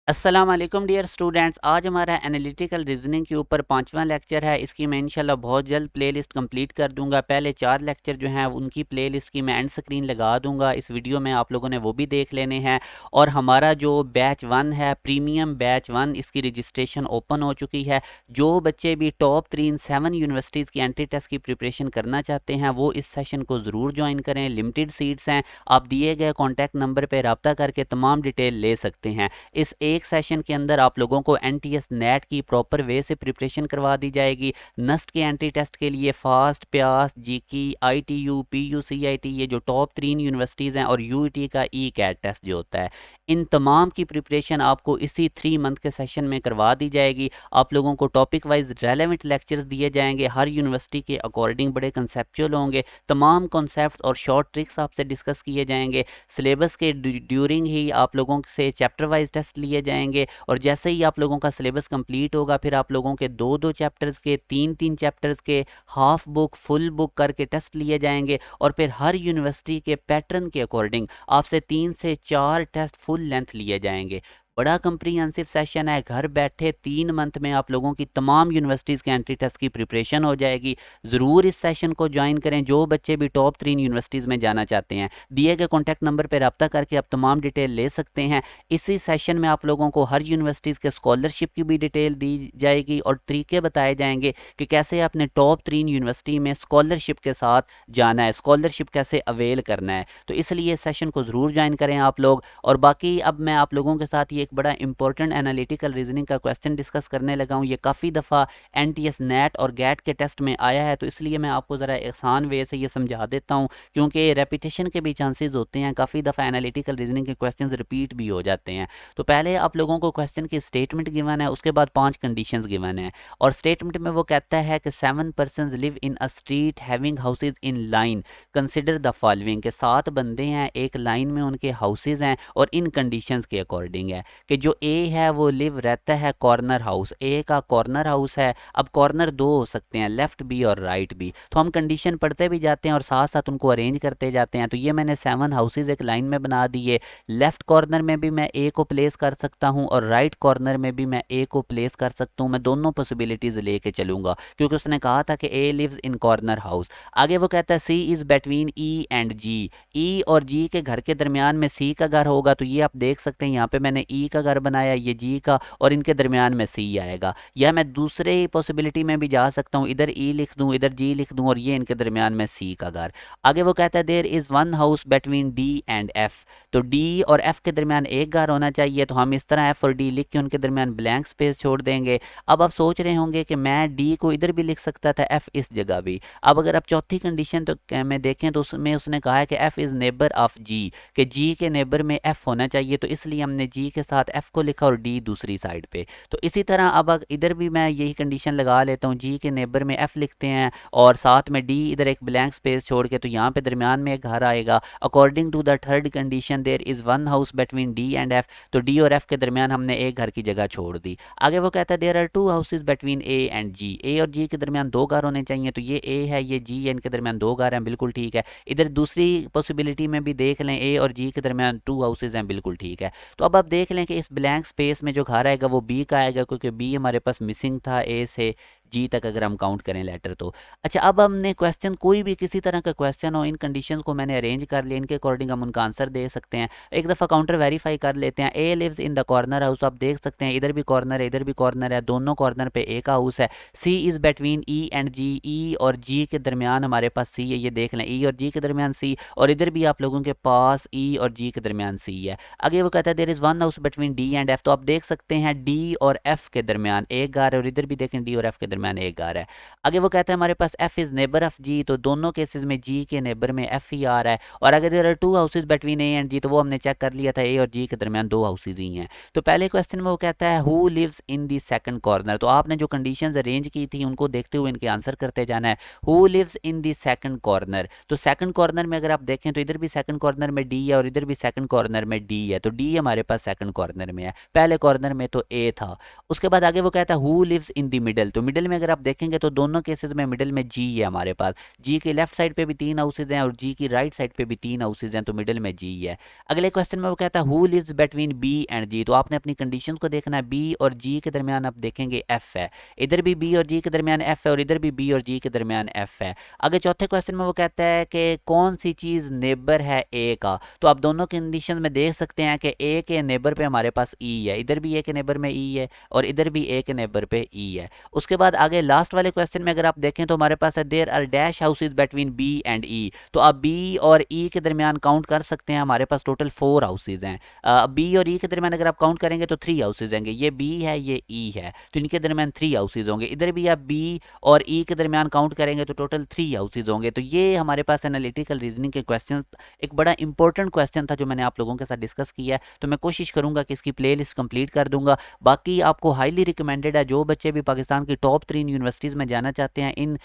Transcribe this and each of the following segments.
अस्सलाम वालेकुम dear students. आज हमारा एनालिटिकल रीजनिंग के ऊपर पांचवा लेक्चर है। इसकी मैं इंशाल्लाह बहुत जल्द प्लेलिस्ट कंप्लीट कर दूंगा। पहले 4 लेक्चर जो हैं उनकी प्लेलिस्ट की मैं एंड स्क्रीन लगा दूंगा इस वीडियो में, आप लोगों ने वो भी देख लेने हैं। और हमारा जो बैच 1 है, प्रीमियम बैच 1, इसकी रजिस्ट्रेशन ओपन हो चुकी है। जो बच्चे भी टॉप 7 यूनिवर्सिटीज़ की एंट्री टेस्ट की प्रिपरेशन करना चाहते हैं वो इस सेशन को ज़रूर ज्वाइन करें। लिमिटेड सीट्स हैं, आप दिए गए कॉन्टैक्ट नंबर पर रब्ता करके तमाम डिटेल ले सकते हैं। इस एक सेशन के अंदर आप लोगों को एनटीएस नेट की प्रॉपर वे से प्रिपरेशन करवा दी जाएगी। नस्ट के एंट्री टेस्ट के लिए फास्ट, प्यास, जीकी, आईटीयू, पीयूसीआईटी, ये जो टॉप 3 यूनिवर्सिटीज़ हैं, और यूईटी का ई कैट टेस्ट जो होता है, इन तमाम की प्रिपरेशन आपको इसी 3 मंथ के सेशन में करवा दी जाएगी। आप लोगों को टॉपिक वाइज रेलेवेंट लेक्चर्स दिए जाएंगे, हर यूनिवर्सिटी के अकॉर्डिंग बड़े कंसेप्चुअल होंगे। तमाम कॉन्सेप्ट और शॉर्ट ट्रिक्स आपसे डिस्कस किए जाएंगे। सिलेबस के ड्यूरिंग ही आप लोगों से चैप्टर वाइज टेस्ट लिए जाएंगे, और जैसे ही आप लोगों का सिलेबस कंप्लीट होगा फिर आप लोगों के 2-2 चैप्टर्स के, 3-3 चैप्टर्स के, हाफ बुक, फुल बुक करके टेस्ट लिए जाएंगे। और फिर हर यूनिवर्सिटी के पैटर्न के अकॉर्डिंग आपसे 3 से 4 टेस्ट फुल लेंथ लिए जाएंगे। बड़ा कंप्रीहेंसिव सेशन है। घर बैठे 3 मंथ में आप लोगों की तमाम यूनिवर्सिटीज़ के एंट्री टेस्ट की प्रिपरेशन हो जाएगी। ज़रूर इस सेशन को ज्वाइन करें जो बच्चे भी टॉप 3 यूनिवर्सिटीज़ में जाना चाहते हैं। दिए गए कॉन्टैक्ट नंबर पर रब्ता करके आप तमाम डिटेल ले सकते हैं। इसी सेशन में आप लोगों को हर यूनिवर्सिटीज़ के स्कॉलरशिप की भी डिटेल दी जाएगी और तरीके बताए जाएंगे कि कैसे आपने टॉप 3 यूनिवर्सिटी में स्कॉलरशिप के साथ जाना है, स्कॉलरशिप कैसे अवेल करना है। तो इसलिए सेशन को ज़रूर ज्वाइन करें आप लोग। और बाकी अब मैं आप लोगों के साथ ये एक बड़ा इंपॉर्टेंट एनालिटिकल रीजनिंग का क्वेश्चन डिस्कस करने लगा हूँ। ये काफ़ी दफ़ा एनटीएस नेट और गैट के टेस्ट में आया है, तो इसलिए मैं आपको ज़रा आसान वे से ये समझा देता हूँ, क्योंकि रेपिटेशन के भी चांसेस होते हैं। काफ़ी दफ़ा एनालिटिकल रीजनिंग के क्वेश्चन रिपीट भी हो जाते हैं। तो पहले आप लोगों को क्वेश्चन की स्टेटमेंट गिवन है, उसके बाद 5 कंडीशंस गिवन है। और स्टेटमेंट में वो कहता है कि 7 persons live in a street having houses in line, consider the following, के 7 बंदे हैं, एक लाइन में उनके हाउसेज हैं, और इन कंडीशंस के अकॉर्डिंग है कि जो ए है वो लिव रहता है कॉर्नर हाउस, ए का कॉर्नर हाउस है। अब कॉर्नर 2 हो सकते हैं, लेफ्ट बी और राइट बी। तो हम कंडीशन पढ़ते भी जाते हैं और साथ साथ उनको अरेंज करते जाते हैं। तो ये मैंने 7 हाउसेज एक लाइन में बना दिए। लेफ्ट कॉर्नर में भी मैं ए को प्लेस कर सकता हूँ और राइट कॉर्नर में भी मैं ए को प्लेस कर सकता हूँ। मैं दोनों पॉसिबिलिटीज लेके चलूंगा क्योंकि उसने कहा था कि ए लिव्स इन कॉर्नर हाउस। आगे वो कहता है सी इज बिटवीन ई एंड जी, ई और जी के घर के दरमियान में सी का घर होगा। तो ये आप देख सकते हैं यहाँ पे मैंने ई का घर बनाया, ये जी का, और इनके दरमियान में सी आएगा। या मैं दूसरे पॉसिबिलिटी में भी जा सकता हूँ, इधर ई लिख दूँ, इधर जी लिख दूँ, और ये इनके दरमियान में सी का घर। आगे वो कहता है there is one house between D and F, तो डी और एफ के दरमियान एक घर होना चाहिए। तो हम इस तरह एफ और डी लिख के उनके दरमियान ब्लैंक स्पेस छोड़ देंगे। अब आप सोच रहे होंगे कि मैं डी को इधर भी लिख सकता था, एफ इस जगह भी। अब अगर आप चौथी कंडीशन तो में देखें तो उसमें उसने कहा है कि एफ इज नेबर ऑफ जी, कि जी के नेबर में एफ होना चाहिए। तो इसलिए हमने जी के साथ एफ को लिखा और डी दूसरी साइड पे। तो इसी तरह अब इधर भी मैं यही कंडीशन लगा लेता हूँ, जी के नेबर में एफ लिखते हैं और साथ में डी इधर एक ब्लैंक स्पेस छोड़ के, तो यहाँ पे दरमियान में एक घर आएगा। According to the third condition there is one house between D and F, तो डी और एफ के दरमियान हमने एक घर की जगह छोड़ दी। आगे वो कहता है there are two houses between A and G, A और जी के दरमियान 2 घर होने चाहिए। तो ये ए है, ये जी है, इनके दरमियान 2 घर हैं, बिल्कुल ठीक है। इधर दूसरी पॉसिबिलिटी में भी देख लें, ए और जी के दरमियान 2 हाउसेज हैं, बिल्कुल ठीक है। तो अब आप देख लें कि इस ब्लैंक स्पेस में जो घर आएगा वो बी का आएगा, क्योंकि बी हमारे पास मिसिंग था ए से जी तक अगर हम काउंट करें लेटर तो। अच्छा, अब हमने क्वेश्चन कोई भी किसी तरह का क्वेश्चन हो, इन कंडीशंस को मैंने अरेंज कर लिया, इनके अकॉर्डिंग हम उनका आंसर दे सकते हैं। एक दफ़ा काउंटर वेरीफाई कर लेते हैं। A lives in the corner house, आप देख सकते हैं इधर भी कॉर्नर है, इधर भी कॉर्नर है, दोनों कॉर्नर पे ए का हाउस है। सी इज़ बिटवीन ई एंड जी, ई और जी के दरमियान हमारे पास सी है, ये देख लें, ई और जी के दरमियान सी, और इधर भी आप लोगों के पास ई और जी के दरमियान सी है। आगे वो कहता है there is one house between D and F, तो आप देख सकते हैं डी और एफ के दरमियान एक घर है, और इधर भी देखें डी और एफ के दरमियान एक घर है। आगे वो कहता है हमारे पास एफ इज नेबर ऑफ जी, तो दोनों केसेस में जी के नेबर में एफ ही आ रहा है। और अगर there are two houses between A and G, तो वो हमने चेक कर लिया था, ए और जी के दरमियान 2 हाउसेज ही हैं। तो पहले क्वेश्चन में वो कहता है who lives in the second corner, तो आपने जो कंडीशंस अरेंज की थी उनको देखते हुए इनके आंसर करते जाना है। Who lives in the second corner, तो सेकंड कॉर्नर में अगर आप देखें तो इधर भी सेकंड कॉर्नर में डी है और इधर भी सेकंड कॉर्नर में डी है, तो डी हमारे पास सेकंड कॉर्नर में है, पहले कॉर्नर में तो ए था। उसके बाद आगे वो कहता है who lives in the middle, तो मिडल में अगर आप देखेंगे तो दोनों केसेस में मिडिल में जी है हमारे पास। जी के लेफ्ट साइड पे भी 3 हाउसेज हैं और जी की राइट साइड पे भी 3 हाउसेज हैं, तो मिडिल में जी है। अगले क्वेश्चन में वो कहता है who lives between B and G, तो आपने अपनी कंडीशंस को देखना है। बी और जी के दरमियान आप देखेंगे एफ है, इधर भी बी और जी के दरमियान एफ है और इधर भी बी और जी के दरमियान एफ है। आगे चौथे क्वेश्चन में वो कहता है कि कौन सी चीज़ नेबर है ए का, तो आप दोनों कंडीशन में देख सकते हैं कि ए के नेबर पे हमारे पास ई है, इधर भी ए के नेबर में ई है और इधर भी ए के नेबर पे ई है। उसके बाद आगे लास्ट वाले क्वेश्चन में अगर आप देखें तो हमारे पास है there are dash houses between B and E, तो आप बी और ई के दरमियान काउंट कर सकते हैं, हमारे पास टोटल 4 हाउसेज हैं। बी और ई के दरमियान अगर आप काउंट करेंगे तो 3 हाउसेज होंगे, ये बी है ये ई है, तो इनके दरमियान 3 हाउसेज होंगे। इधर भी आप बी और ई के दरमियान काउंट करेंगे तो टोटल 3 हाउसेज होंगे। तो ये हमारे पास एनालिटिकल रीजनिंग के क्वेश्चन, एक बड़ा इंपॉर्टेंट क्वेश्चन था जो मैंने आप लोगों के साथ डिस्कस किया है। तो मैं कोशिश करूंगा कि इसकी प्ले लिस्ट कंप्लीट कर दूंगा। बाकी आपको हाईली रिकमेंडेड है, जो बच्चे भी पाकिस्तान की टॉप 3 यूनिवर्सिटीज़ में जाना चाहते हैं,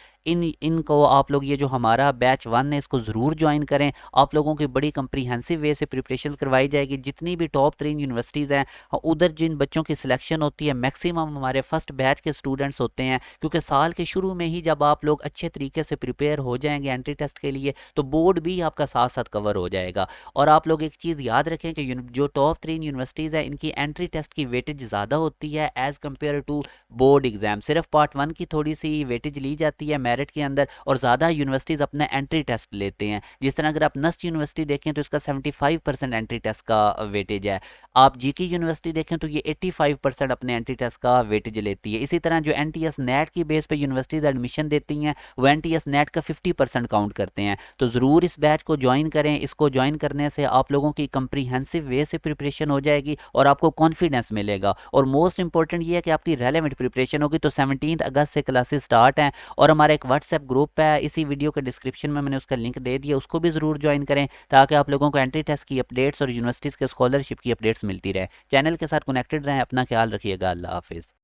इनको आप लोग, ये जो हमारा बैच 1 है इसको ज़रूर ज्वाइन करें। आप लोगों की बड़ी कंप्रीहेंसिव वे से प्रिपरेशन करवाई जाएगी। जितनी भी टॉप 3 यूनिवर्सिटीज़ हैं उधर जिन बच्चों की सिलेक्शन होती है मैक्सिमम हमारे फर्स्ट बैच के स्टूडेंट्स होते हैं, क्योंकि साल के शुरू में ही जब आप लोग अच्छे तरीके से प्रिपेयर हो जाएंगे एंट्री टेस्ट के लिए तो बोर्ड भी आपका साथ साथ कवर हो जाएगा। और आप लोग एक चीज़ याद रखें कि जो टॉप 3 यूनिवर्सिटीज़ हैं इनकी एंट्री टेस्ट की वेटेज ज़्यादा होती है as compared to board exam. सिर्फ पार्ट 1 की थोड़ी सी वेटेज ली जाती है मेरिट के अंदर और ज़्यादा यूनिवर्सिटीज़ अपना एंट्री टेस्ट लेते हैं। जिस तरह अगर आप नस्ट यूनिवर्सिटी देखें तो इसका 75% एंट्री टेस्ट का वेटेज है। आप जीके यूनिवर्सिटी देखें तो ये 85% अपने एंट्री टेस्ट का वेटेज लेती है। इसी तरह जो एनटीएस नेट की बेस पे यूनिवर्सिटीज़ एडमिशन देती हैं वो एनटीएस नेट का 50% काउंट करते हैं। तो ज़रूर इस बैच को ज्वाइन करें। इसको ज्वाइन करने से आप लोगों की कंप्रीहेंसिव वे से प्रिपरेशन हो जाएगी और आपको कॉन्फिडेंस मिलेगा। और मोस्ट इंपॉर्टेंट ये है कि आपकी रेलेवेंट प्रिपरेशन होगी। तो 17 अगस्त से क्लासेस स्टार्ट हैं और हमारा एक व्हाट्सएप ग्रुप है, इसी वीडियो के डिस्क्रिप्शन में मैंने उसका लिंक दे दिया, उसको भी ज़रूर ज्वाइन करें ताकि आप लोगों को एंट्री टेस्ट की अपडेट्स और यूनिवर्सिटीज़ के स्कॉलरशिप की अपडेट्स मिलती रहे। चैनल के साथ कनेक्टेड रहें। अपना ख्याल रखिएगा। अल्लाह हाफिज़।